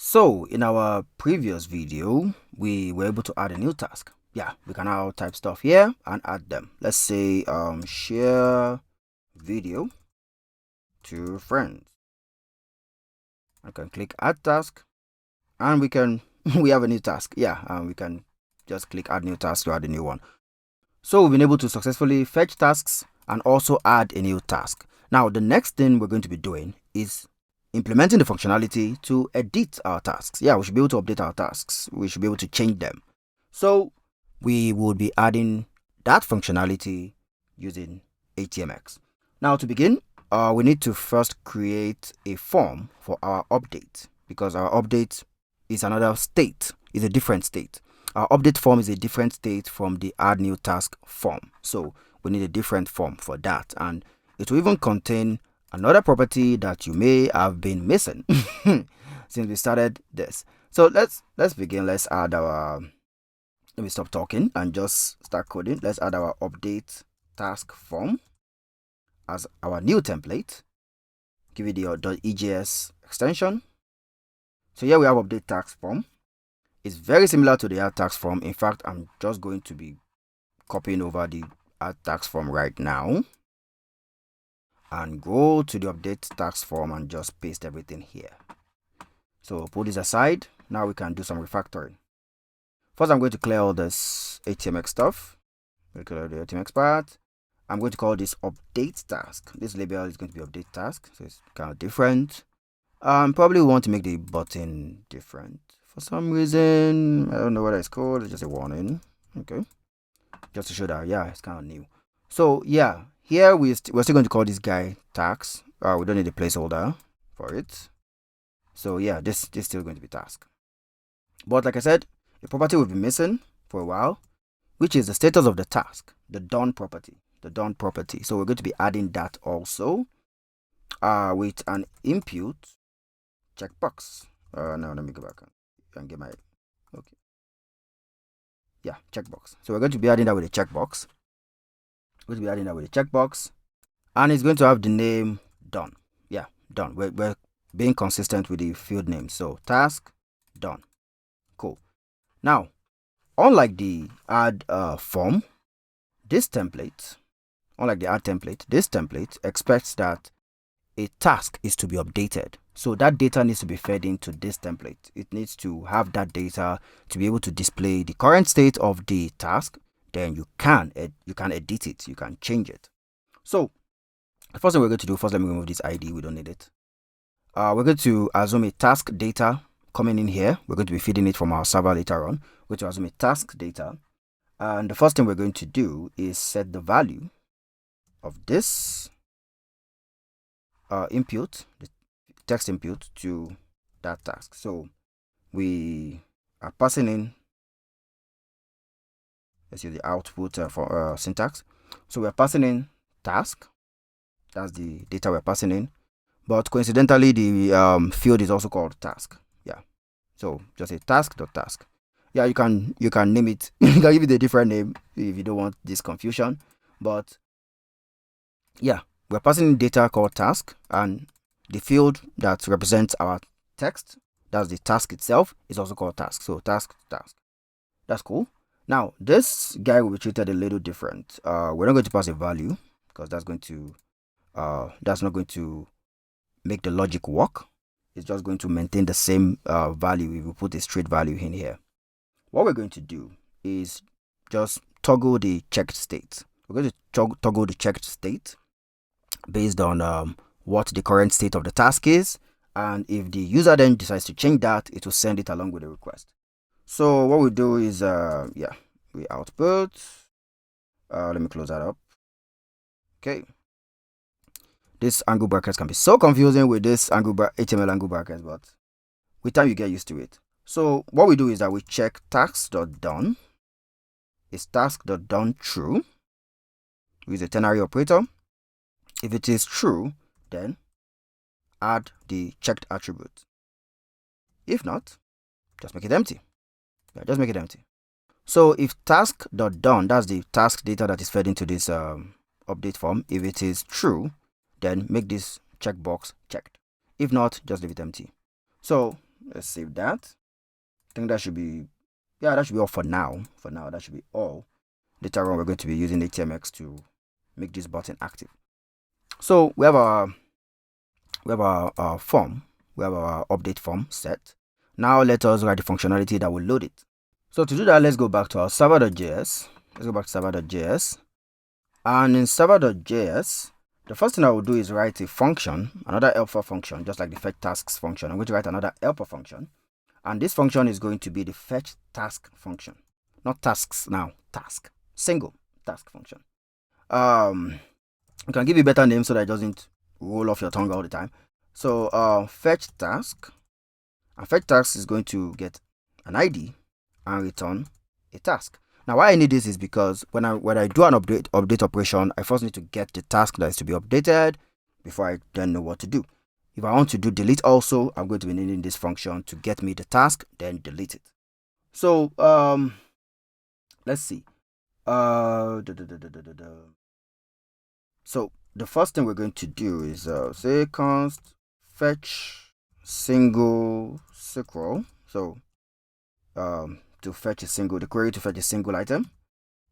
So in our previous video, we were able to add a new task. Yeah, we can now type stuff here and add them. Let's say share video to friends. I can click add task and we can we have a new task. Yeah, and we can just click add new task to add a new one. So we've been able to successfully fetch tasks and also add a new task. Now the next thing we're going to be doing is implementing the functionality to edit our tasks. Yeah, we should be able to update our tasks. We should be able to change them. So we will be adding that functionality using HTMX. Now to begin, we need to first create a form for our update, because our update is another state, is a different state. Our update form is a different state from the add new task form. So we need a different form for that, and it will even contain another property that you may have been missing since we started this. So let's begin. Let's add our, let me stop talking and just start coding. Let's add our update task form as our new template. Give it the .ejs extension. So here we have update task form. It's very similar to the add task form. In fact, I'm just going to be copying over the add task form right now and go to the update task form and just paste everything here. So put this aside. Now we can do some refactoring. First, I'm going to clear all this HTMX stuff. We'll clear the HTMX part. I'm going to call this update task. This label is going to be update task, so it's kind of different. Probably want to make the button different for some reason. I don't know what it's called. It's just a warning. Okay, just to show that, yeah, it's kind of new. So yeah, here we're still going to call this guy task. We don't need a placeholder for it. So yeah, this is still going to be task. But like I said, a property will be missing for a while, which is the status of the task, the done property. The done property. So we're going to be adding that also with an input checkbox. No, let me go back and get my, okay. Yeah, checkbox. So we're going to be adding that with a checkbox. We're going to be adding that with a checkbox, and it's going to have the name done. Yeah, done. We're being consistent with the field name. So task done. Cool. Now, unlike the add form, this template, unlike the add template, this template expects that a task is to be updated. So that data needs to be fed into this template. It needs to have that data to be able to display the current state of the task. Then you can edit it, you can change it. So the first thing we're going to do, first let me remove this ID, we don't need it. We're going to assume a task data coming in here. We're going to be feeding it from our server later on. We're going to assume a task data. And the first thing we're going to do is set the value of this input, the text input, to that task. So we are passing in, let's use the output for syntax. So we're passing in task. That's the data we're passing in. But coincidentally, the field is also called task. Yeah. So just a task.task. Yeah, you can name it. You can give it a different name if you don't want this confusion. But yeah, we're passing in data called task, and the field that represents our text, that's the task itself, is also called task. So task. That's cool. Now this guy will be treated a little different. We're not going to pass a value because that's not going to make the logic work. It's just going to maintain the same value if we put a straight value in here. What we're going to do is just toggle the checked state. We're going to toggle the checked state based on what the current state of the task is, and if the user then decides to change that, it will send it along with the request. So what we do is yeah, we output, let me close that up. Okay, this angle brackets can be so confusing with this HTML angle brackets, but with time you get used to it. So what we do is that we check task.done. Is task.done true? We use a ternary operator. If it is true, then add the checked attribute. If not, just make it empty. Yeah, just make it empty. So if task.done, that's the task data that is fed into this update form. If it is true, then make this checkbox checked. If not, just leave it empty. So Let's save that. I think that should be, yeah, that should be all for now. For now, that should be all. Later on, we're going to be using HTMX to make this button active. So we have our form. We have our update form set. Now let us write the functionality that will load it. So to do that, let's go back to our server.js. Let's go back to server.js. And in server.js, the first thing I will do is write a function, another helper function, just like the fetch tasks function. I'm going to write another helper function. And this function is going to be the fetch task function. Not tasks now, task. Single task function. You can give it better name so that it doesn't roll off your tongue all the time. So fetch task. And fetch task is going to get an ID and return a task. Now why I need this is because when I do an update operation, I first need to get the task that is to be updated before I then know what to do. If I want to do delete also, I'm going to be needing this function to get me the task, then delete it. So let's see. So the first thing we're going to do is say const fetch single SQL. So to fetch the query to fetch a single item.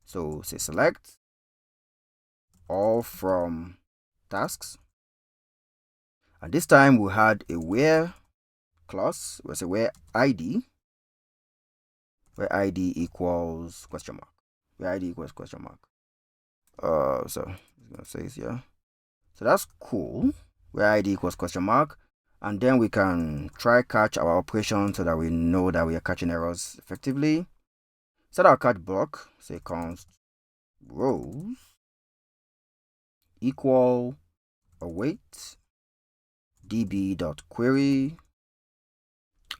So say select all from tasks. And this time we had a where clause, we say where ID equals question mark. Where ID equals question mark. So it's gonna say here. So that's cool. Where ID equals question mark. And then we can try catch our operation so that we know that we are catching errors effectively. Set our catch block, say const rows equal await db.query,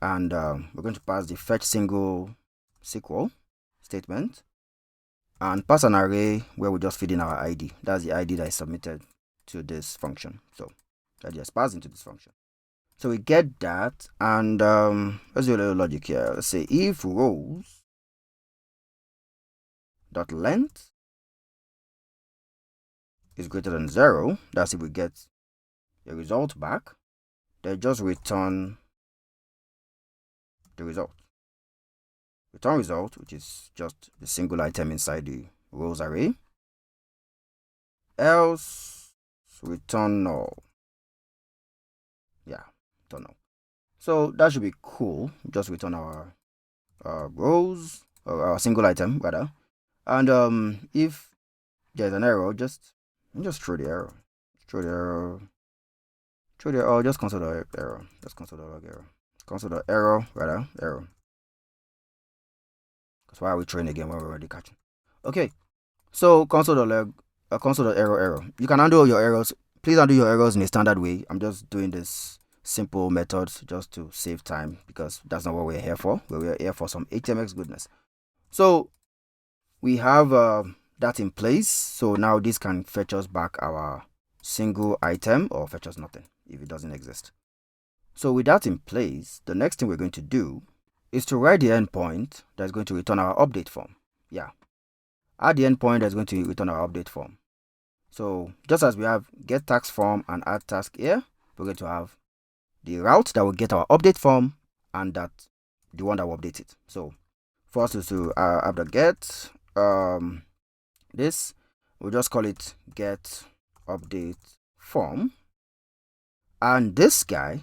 and we're going to pass the fetch single SQL statement and pass an array where we just feed in our ID. That's the ID that is submitted to this function. So that just passed into this function. So we get that, and let's do a little logic here. Let's say if rows dot length is greater than 0, that's if we get a result back, then just return the result. Return result, which is just the single item inside the rows array. Else return null. Yeah, return null. So that should be cool. Just return our rows, or our single item rather. And if there's an error, just throw the error. Throw the error. Just console the error. Just console the log error. Console the error rather. Error. Because why are we throwing again when we're already catching? Okay. So console the log. Console the error. You can handle your errors. Please handle your errors in a standard way. I'm just doing this simple methods just to save time because that's not what we're here for. We're here for some HTMX goodness. So we have that in place. So now this can fetch us back our single item or fetch us nothing if it doesn't exist. So with that in place, the next thing we're going to do is to write the endpoint that's going to return our update form. Yeah. Add the endpoint that's going to return our update form. So just as we have get task form and add task here, we're going to have the route that will get our update form and that the one that will update it. So first is to after get this, we'll just call it get update form, and this guy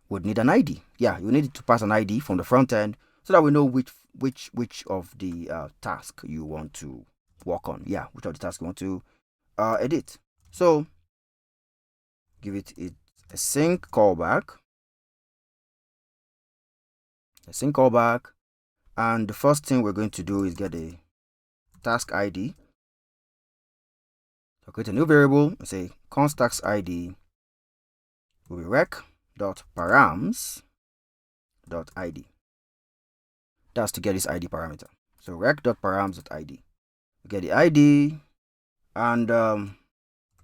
would need an ID. Yeah, you need to pass an ID from the front end so that we know which of the task you want to work on. Yeah, which of the tasks you want to edit. So give it a sync callback. And the first thing we're going to do is get a task ID. So create a new variable and say const task ID will be rec.params.id. That's to get this ID parameter. So rec.params.id. We get the ID, and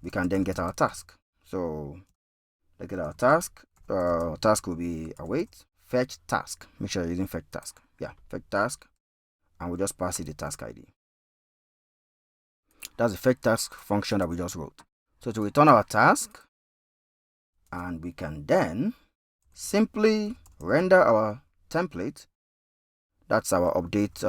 we can then get our task. So let's get our task. Task will be await fetch task. Make sure you're using fetch task. Yeah, fetch task, and we'll just pass it the task ID. That's the fetch task function that we just wrote. So to return our task, and we can then simply render our template. That's our update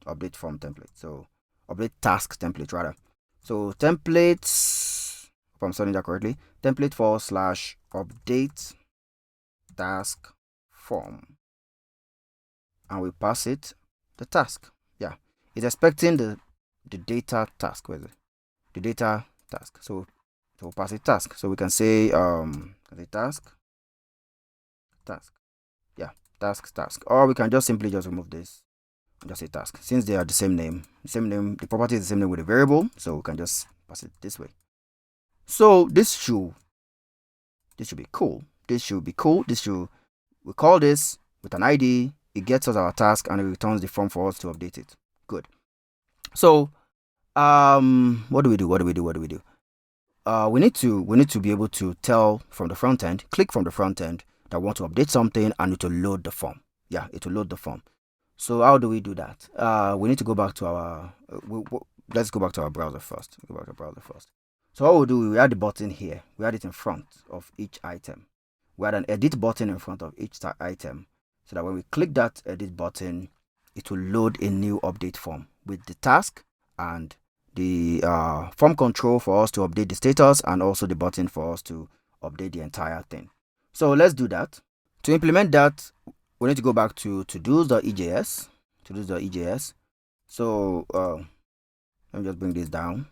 update form template. So update task template rather. So templates, if I'm spelling that correctly, template / update task form, and we pass it the task. Yeah, it's expecting the data task. Where is it? The data task. So we'll pass it task. So we can say the task. Yeah, task. Or we can just simply just remove this and just say task. Since they are the same name, the property is the same name with the variable, so we can just pass it this way. So this should be cool. We call this with an ID, it gets us our task and it returns the form for us to update it. Good. So what do we do? We need to be able to tell from the front end, click from the front end that we want to update something, and it will load the form. Yeah, it will load the form. So how do we do that? We need to go back to our let's go back to our browser first. So what we'll do, we add the button here. We add it in front of each item. We add an edit button in front of each item, so that when we click that edit button, it will load a new update form with the task and the form control for us to update the status, and also the button for us to update the entire thing. So let's do that. To implement that, we need to go back to todos.ejs. So let me just bring this down.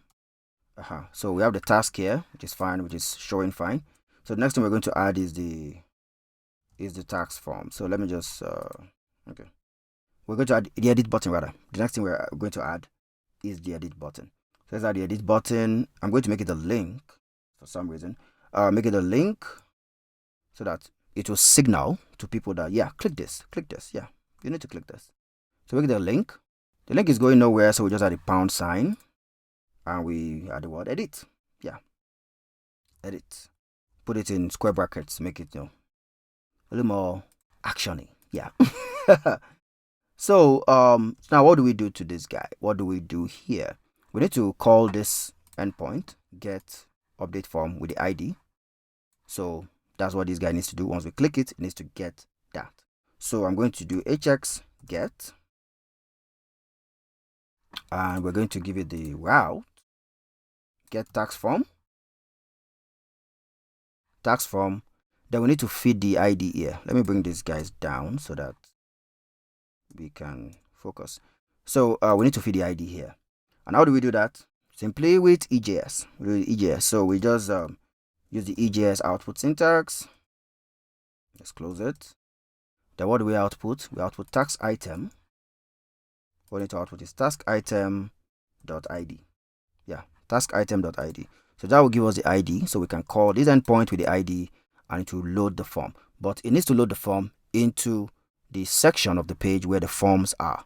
So we have the task here, which is fine, which is showing fine. So the next thing we're going to add is the task form. So let me just okay. We're going to add the edit button rather. The next thing we're going to add is the edit button. So let's add the edit button. I'm going to make it a link for some reason. Make it a link so that it will signal to people that, yeah, click this. Yeah, you need to click this. So make it a link. The link is going nowhere, so we just add a pound sign and we add the word edit. Yeah, edit. Put it in square brackets, make it, a little more actiony. Yeah. So now what do we do to this guy? What do we do here? We need to call this endpoint get update form with the ID. So that's what this guy needs to do. Once we click it, it needs to get that. So I'm going to do hx get, and we're going to give it the route get tax form. Then we need to feed the ID here. Let me bring these guys down so that we can focus. So we need to feed the ID here. And how do we do that? Simply with EJS. So we just use the EJS output syntax. Let's close it. Then what do we output? We output task item. What we need to output is task item.id. Yeah, task item.id. So that will give us the ID. So we can call this endpoint with the ID and it will load the form. But it needs to load the form into the section of the page where the forms are.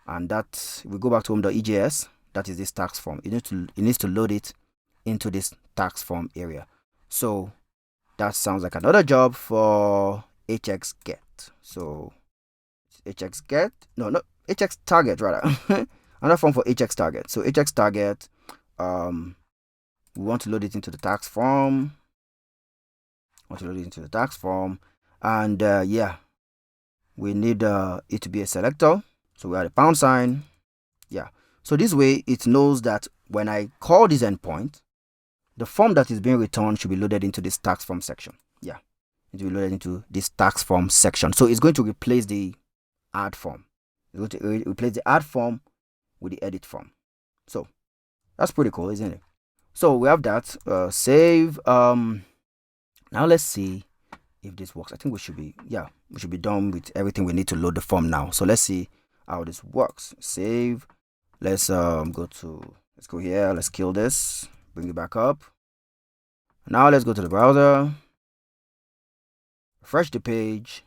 And that, we go back to home.ejs, that is this tax form. It needs to load it into this tax form area. So that sounds like another job for hx get. So hx get, no, hx target rather. Another form for hx target. So hx target, we want to load it into the tax form. And yeah, we need it to be a selector. So we add a pound sign. Yeah. So this way it knows that when I call this endpoint, the form that is being returned should be loaded into this tax form section. Yeah. It will be loaded into this tax form section. So it's going to replace the add form. It's going to replace the add form with the edit form. So that's pretty cool, isn't it? So we have that. Save. Now let's see if this works. I think we should be done with everything we need to load the form now. So let's see how this works. Save. Let's go here. Let's kill this. Bring it back up. Now let's go to the browser. Refresh the page.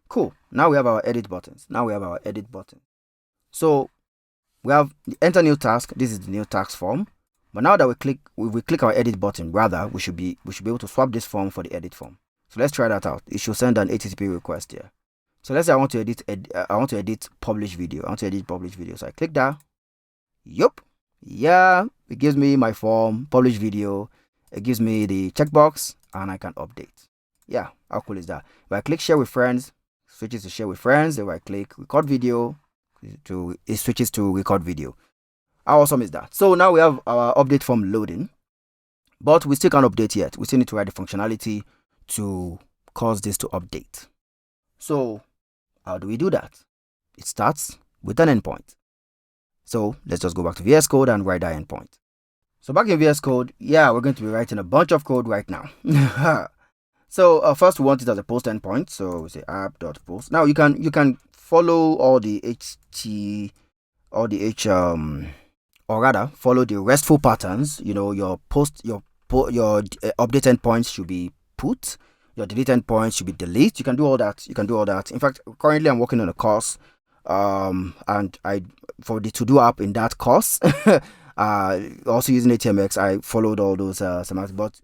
Cool. Now we have our edit buttons. So we have the enter new task. This is the new task form. But now that we click our edit button, rather we should be able to swap this form for the edit form. So let's try that out. It should send an HTTP request here. So let's say I want to edit publish video. So I click that. Yup. Yeah, it gives me my form, publish video. It gives me the checkbox, and I can update. Yeah, how cool is that? If I click share with friends, switches to share with friends. If I click record video, it switches to record video. How awesome is that? So now we have our update form loading, but we still can't update yet. We still need to write the functionality to cause this to update. So how do we do that? It starts with an endpoint. So let's just go back to VS Code and write that endpoint. So back in VS Code, yeah, we're going to be writing a bunch of code right now. So first we want it as a post endpoint. So we say app.post. Now you can follow all the or rather follow the RESTful patterns. You know, your update endpoints should be put, your delete endpoints should be delete. You can do all that. In fact, currently I'm working on a course, and for the to do app in that course, also using HTMX, I followed all those semantics. But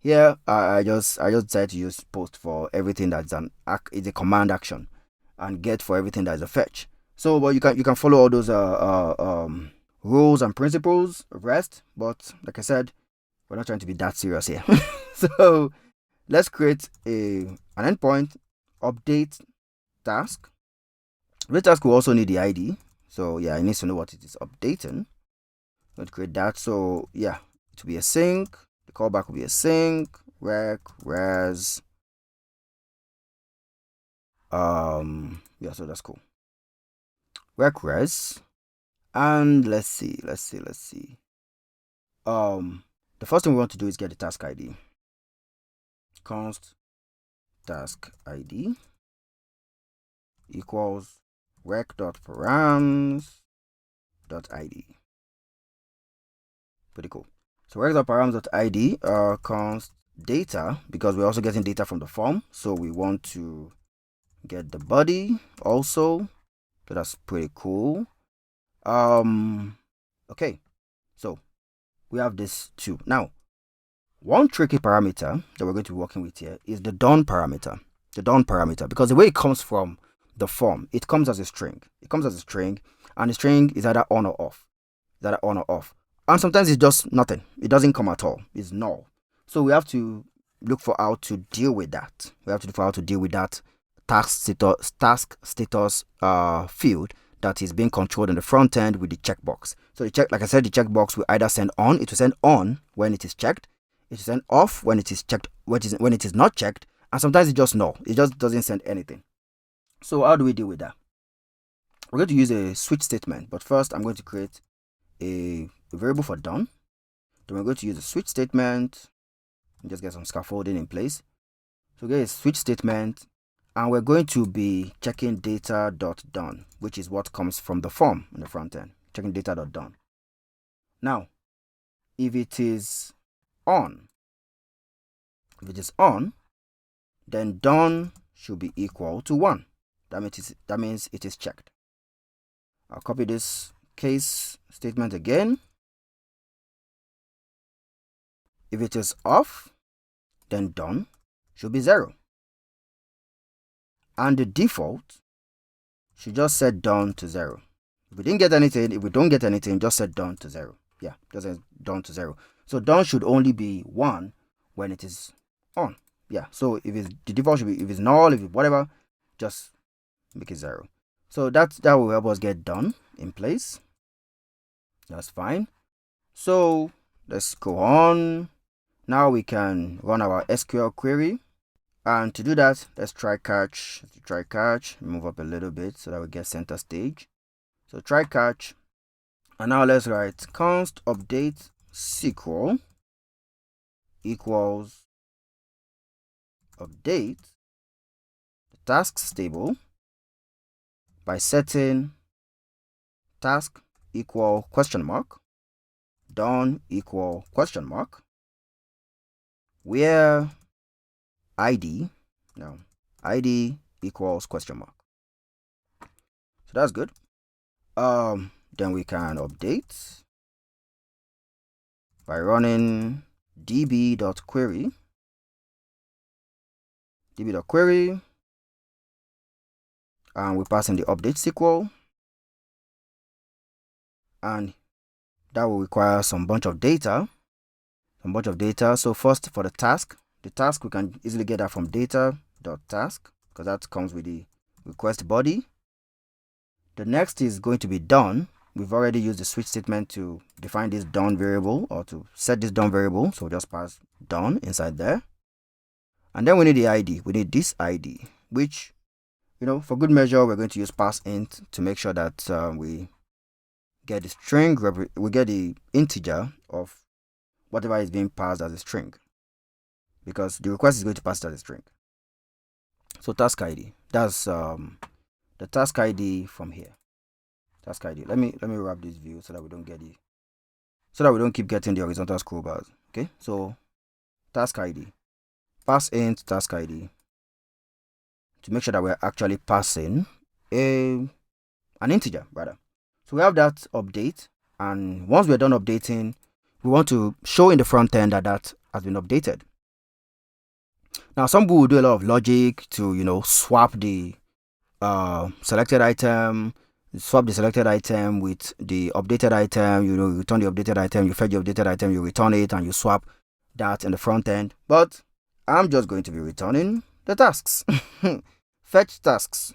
here, I just decided to use post for everything that's is a command action, and get for everything that's a fetch. So, but you can follow all those rules and principles of REST. But like I said, we're not trying to be that serious here. So let's create an endpoint update task. This task will also need the ID. So yeah, it needs to know what it is updating. Let's create that. So yeah, it will be a sync. The callback will be a sync rec res. Yeah, so that's cool. Rec res, and let's see. The first thing we want to do is get the task ID. Const task ID equals rec.params.id. Pretty cool. So rec.params.id const data, because we're also getting data from the form. So we want to get the body also. So that's pretty cool. Okay. So we have this too. Now, one tricky parameter that we're going to be working with here is the done parameter. The done parameter, because the way it comes from the form, it comes as a string. And the string is either on or off. And sometimes it's just nothing. It doesn't come at all. It's null. So we have to look for how to deal with that. Task status field that is being controlled in the front end with the checkbox. So the checkbox will either send on. It will send on when it is checked. It will send off when it is checked. When it is not checked. And sometimes it's just null. It just doesn't send anything. So how do we deal with that? We're going to use a switch statement. But first, I'm going to create a variable for done. Then we're going to use a switch statement and just get some scaffolding in place. So get a switch statement, and we're going to be checking data.done, which is what comes from the form in the front end. Checking data.done. Now, if it is on, then done should be equal to 1. That means it is checked. I'll copy this case statement again. If it is off, then done should be 0. And the default should just set done to 0. If we don't get anything, just set done to 0. Yeah, just set done to 0. So done should only be 1 when it is on. Yeah, so if the default should be, if it's null, if it's whatever, just make it 0. So that will help us get done in place. That's fine. So let's go on. Now we can run our SQL query. And to do that, let's try catch. Move up a little bit so that we get center stage. So try catch. And now let's write const update SQL equals update the tasks table by setting task equal question mark, done equal question mark, where ID equals question mark. So that's good. Then we can update by running db.query, and we pass in the update SQL, and that will require some bunch of data. So first, for the task, the task, we can easily get that from data.task, because that comes with the request body. The next is going to be done. We've already used the switch statement to define this done variable, or to set this done variable, so we'll just pass done inside there. And then we need the ID. We need this ID, which, for good measure, we're going to use parseInt to make sure that we get the string, we get the integer of whatever is being passed as a string, because the request is going to pass as a string. So task ID, that's the task ID from here. Task ID. Let me wrap this view so that we don't keep getting the horizontal scroll bars. Okay, so task ID, parseInt task ID, to make sure that we're actually passing an integer rather. So we have that update, and once we're done updating, we want to show in the front end that has been updated. Now, some people will do a lot of logic to swap the selected item, swap the selected item with the updated item. You return the updated item, you fetch the updated item, you return it, and you swap that in the front end. But I'm just going to be returning the tasks. Fetch tasks,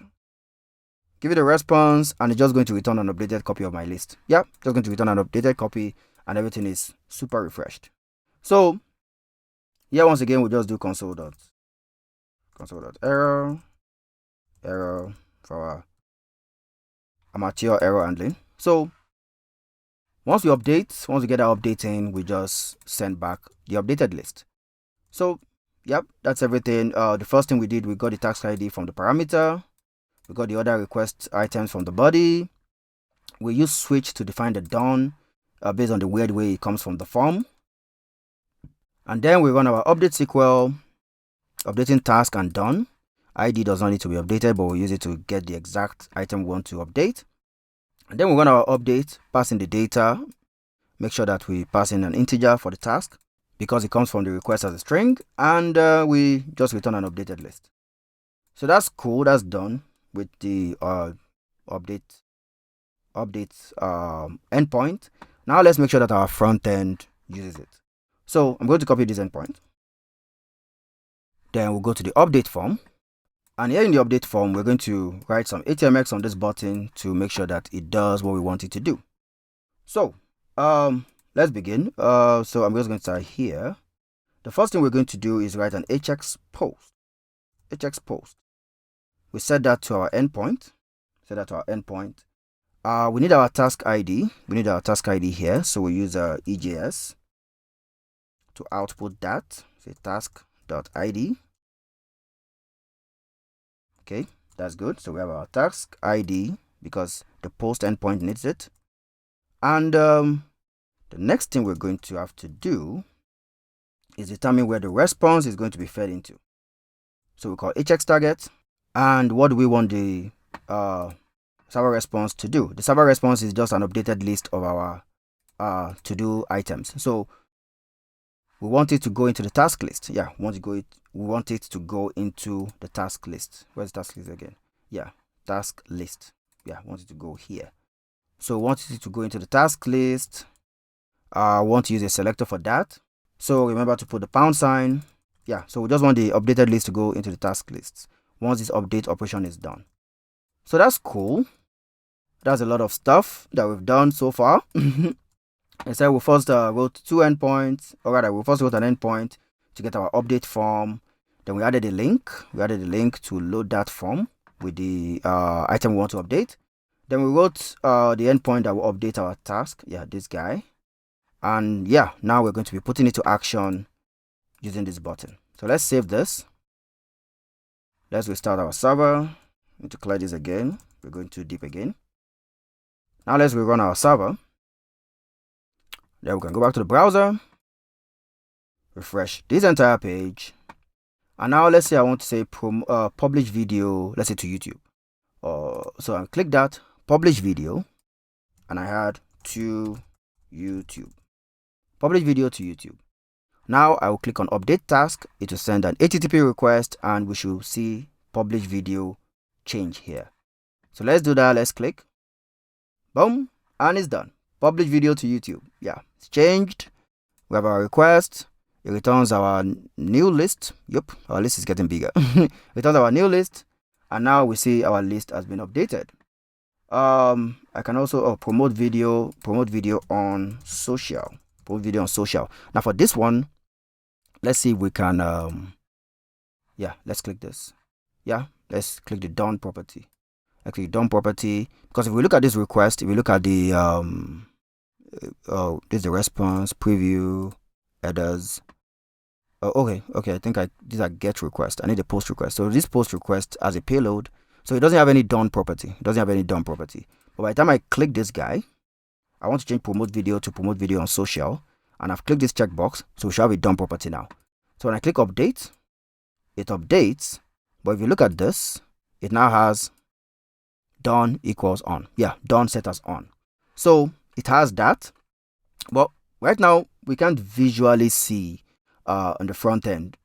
give it a response, and it's just going to return an updated copy of my list. Yeah, just going to return an updated copy, and everything is super refreshed. So here, once again, we'll just do console.error for our amateur error handling. So once we get that updating, we just send back the updated list. So yep, that's everything. The first thing we did, we got the task ID from the parameter. We got the other request items from the body. We use switch to define the done based on the weird way it comes from the form. And then we run our update SQL, updating task and done. ID does not need to be updated, but we'll use it to get the exact item we want to update. And then we run our update, pass in the data, make sure that we pass in an integer for the task, because it comes from the request as a string, and we just return an updated list. So that's cool, that's done with the update endpoint. Now let's make sure that our front end uses it. So I'm going to copy this endpoint. Then we'll go to the update form. And here in the update form, we're going to write some HTMX on this button to make sure that it does what we want it to do. So let's begin. So I'm just going to start here. The first thing we're going to do is write an HX post. We set that to our endpoint. We need our task ID. We need our task ID here. So we use EJS to output that. Say task.id. Okay, that's good. So we have our task ID because the post endpoint needs it. And the next thing we're going to have to do is determine where the response is going to be fed into. So we call HX target. And what do we want the server response to do? The server response is just an updated list of our to-do items. So we want it to go into the task list. Yeah, we want it to go into the task list. Where's the task list again? Yeah, task list. Yeah, we want it to go here. So we want it to go into the task list. I want to use a selector for that. So remember to put the £. Yeah, so we just want the updated list to go into the task list once this update operation is done. So that's cool. That's a lot of stuff that we've done so far. I said we first wrote two endpoints, or rather we first wrote an endpoint to get our update form. Then we added a link. We added a link to load that form with the item we want to update. Then we wrote the endpoint that will update our task. Yeah, this guy. And yeah, now we're going to be putting it to action using this button. So let's save this. Let's restart our server. Need to clear this again. We're going too deep again. Now let's rerun our server. Then we can go back to the browser, refresh this entire page, and now let's say I want to say publish video, let's say to YouTube. So I click that, publish video, and I had to YouTube. Publish video to YouTube. Now I will click on update task. It will send an HTTP request, and we should see publish video change here. So let's do that. Let's click. Boom, and it's done. Publish video to YouTube. Yeah, it's changed. We have our request. It returns our new list. Yep, our list is getting bigger. Returns our new list, and now we see our list has been updated. I can also promote video on social. Promote video on social. Now for this one, let's see if we can yeah, let's click this. Yeah, let's click the done property. I click done property, because if we look at this request, if we look at the this is the response, preview, headers. Oh, okay, I think these are get request. I need a post request. So this post request has a payload, so it doesn't have any done property. It doesn't have any done property. But by the time I click this guy, I want to change promote video to promote video on social, and I've clicked this checkbox, so we should have a done property now. So when I click update, it updates. But if you look at this, it now has done equals on. Yeah, done set as on. So it has that, but right now we can't visually see on the front end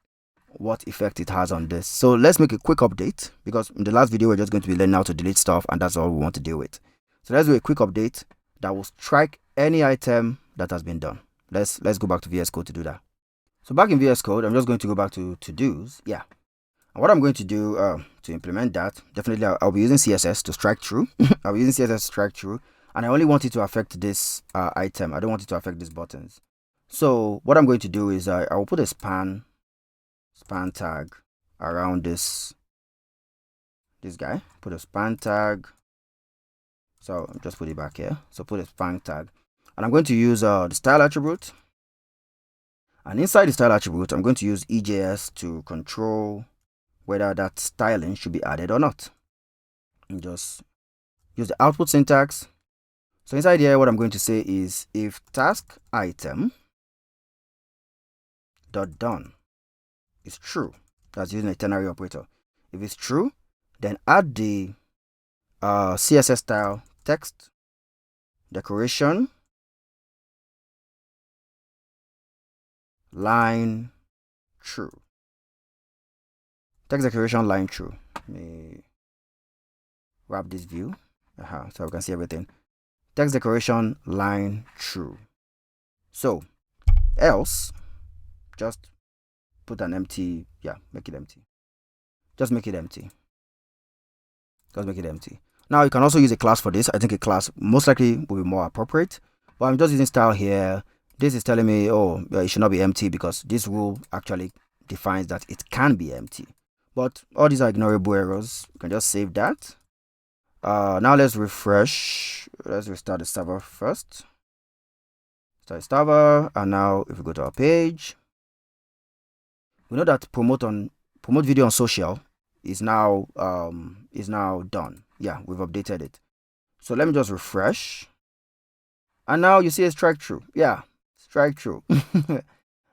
what effect it has on this. So let's make a quick update, because in the last video we're just going to be learning how to delete stuff, and that's all we want to deal with. So let's do a quick update that will strike any item that has been done. Let's go back to VS Code to do that. So back in VS Code, I'm just going to go back to to-dos. Yeah, and what I'm going to do to implement that, definitely I'll be using CSS to strike through. I'll be using CSS to strike through, and I only want it to affect this item. I don't want it to affect these buttons. So what I'm going to do is I will put a span tag around this guy. Put a span tag. So just put it back here. So put a span tag, and I'm going to use the style attribute. And inside the style attribute, I'm going to use EJS to control whether that styling should be added or not. And just use the output syntax. So inside here, what I'm going to say is if task item .done is true, that's using a ternary operator. If it's true, then add the CSS style text decoration line true. Text decoration line true. Let me wrap this view so we can see everything. Text decoration line true. So else, just put an empty, yeah, make it empty. Just make it empty. Just make it empty. Now you can also use a class for this. I think a class most likely will be more appropriate, but I'm just using style here. This is telling me, oh, it should not be empty, because this rule actually defines that it can be empty. But all these are ignorable errors. You can just save that. Now let's refresh. Let's restart the server first. Start the server, and now if we go to our page, we know that promote video on social is now done. Yeah, we've updated it. So let me just refresh, and now you see a strike through. Yeah, strike through.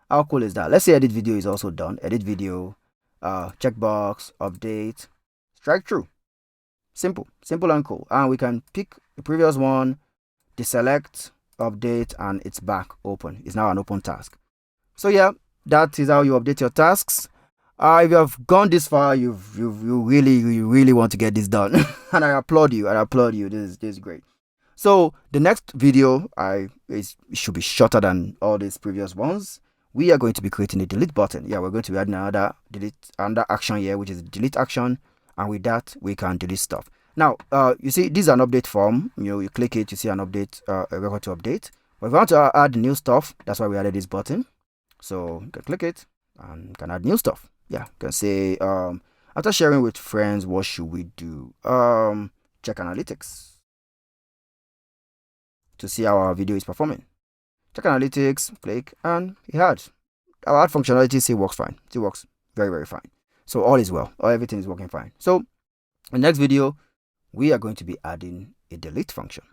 How cool is that? Let's say edit video is also done. Edit video, checkbox, update, strike through. Simple and cool. And we can pick the previous one, deselect, update, and it's back open. It's now an open task. So yeah, that is how you update your tasks. If you have gone this far, you really want to get this done. And I applaud you. This is great. So the next video it should be shorter than all these previous ones. We are going to be creating a delete button. Yeah, we're going to be adding another action here, which is delete action, and with that we can delete stuff. Now you see this is an update form. You click it, you see an update, a record to update. But if you want to add new stuff, that's why we added this button. So you can click it and you can add new stuff. Yeah, you can say after sharing with friends, what should we do? Check analytics to see how our video is performing. Check analytics, click, and it had our add functionality still works fine. It works very fine. So all is well, everything is working fine. So in the next video, we are going to be adding a delete function.